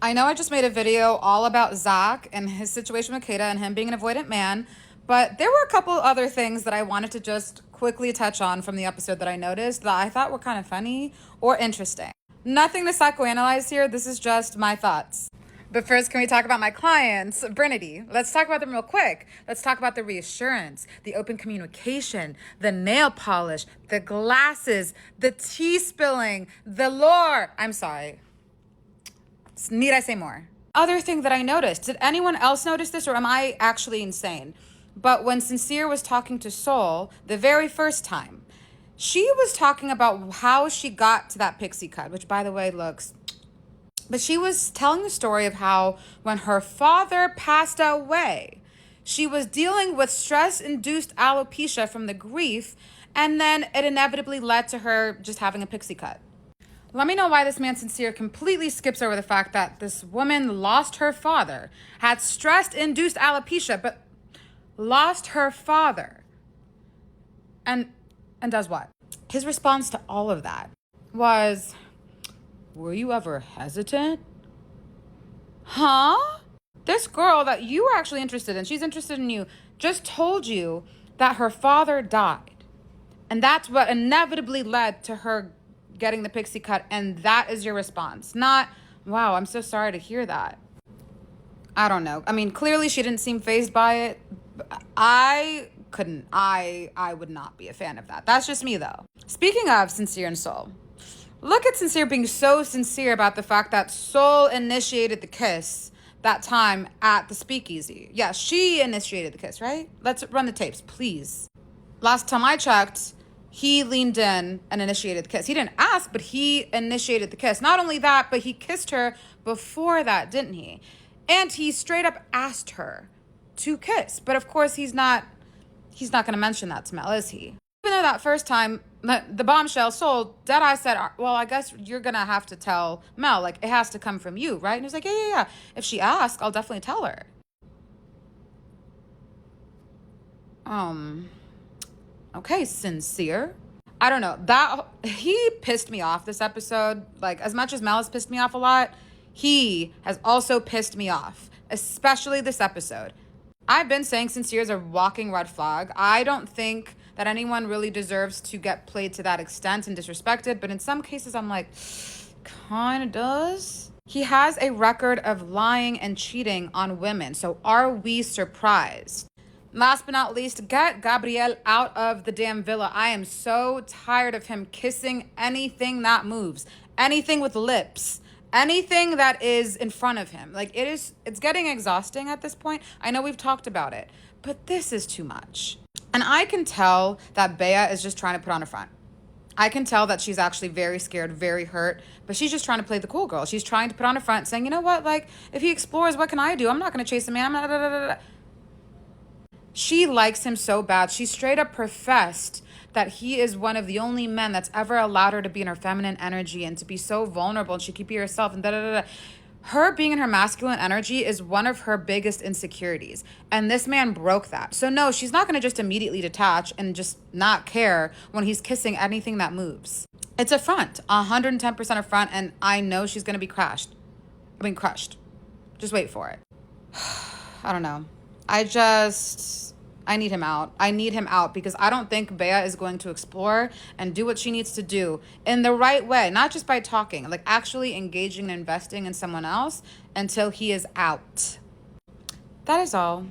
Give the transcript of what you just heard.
I know I just made a video all about Zach and his situation with Kata and him being an avoidant man, but there were a couple other things that I wanted to just quickly touch on from the episode that I noticed that I thought were kind of funny or interesting. Nothing to psychoanalyze here, this is just my thoughts. But first, can we talk about my clients, Brinity? Let's talk about them real quick. Let's talk about the reassurance, the open communication, the nail polish, the glasses, the tea spilling, the lore. I'm sorry. Need I say more? Other thing that I noticed, did anyone else notice this or am I actually insane? But when Sincere was talking to Soul the very first time, she was talking about how she got to that pixie cut, which by the way looks... But she was telling the story of how when her father passed away, she was dealing with stress-induced alopecia from the grief, and then it inevitably led to her just having a pixie cut. Let me know why this man Sincere completely skips over the fact that this woman lost her father, had stress-induced alopecia, but lost her father. And does what? His response to all of that was, were you ever hesitant? Huh? This girl that you were actually interested in, she's interested in you, just told you that her father died. And that's what inevitably led to her getting the pixie cut, and that is your response. Not, wow, I'm so sorry to hear that. I don't know. I mean, clearly she didn't seem fazed by it. I would not be a fan of that. That's just me, though. Speaking of Sincere and Soul, look at Sincere being so sincere about the fact that Soul initiated the kiss that time at the speakeasy. Yeah, she initiated the kiss, right? Let's run the tapes, please. Last time I checked, he leaned in and initiated the kiss. He didn't ask, but he initiated the kiss. Not only that, but he kissed her before that, didn't he? And he straight up asked her to kiss. But of course, he's not going to mention that to Mel, is he? Even though that first time, the bombshell Soul, Deadeye said, well, I guess you're going to have to tell Mel. Like, it has to come from you, right? And he was like, yeah. If she asks, I'll definitely tell her. Okay, Sincere. I don't know. He pissed me off this episode. Like, as much as Mel has pissed me off a lot, he has also pissed me off, especially this episode. I've been saying Sincere is a walking red flag. I don't think that anyone really deserves to get played to that extent and disrespected, but in some cases I'm like, kind of does. He has a record of lying and cheating on women, so are we surprised? Last but not least, get Gabriel out of the damn villa. I am so tired of him kissing anything that moves, anything with lips, anything that is in front of him. Like, it's getting exhausting at this point. I know we've talked about it, but this is too much. And I can tell that Bea is just trying to put on a front. I can tell that she's actually very scared, very hurt, but she's just trying to play the cool girl. She's trying to put on a front saying, you know what, like, if he explores, what can I do? I'm not going to chase a man. I'm not... She likes him so bad. She straight up professed that he is one of the only men that's ever allowed her to be in her feminine energy and to be so vulnerable and she could be herself and Her being in her masculine energy is one of her biggest insecurities. And this man broke that. So no, she's not going to just immediately detach and just not care when he's kissing anything that moves. It's a front, 110% a front, and I know she's going to be crushed. Just wait for it. I don't know. I need him out. I need him out because I don't think Bea is going to explore and do what she needs to do in the right way, not just by talking, like actually engaging and investing in someone else until he is out. That is all.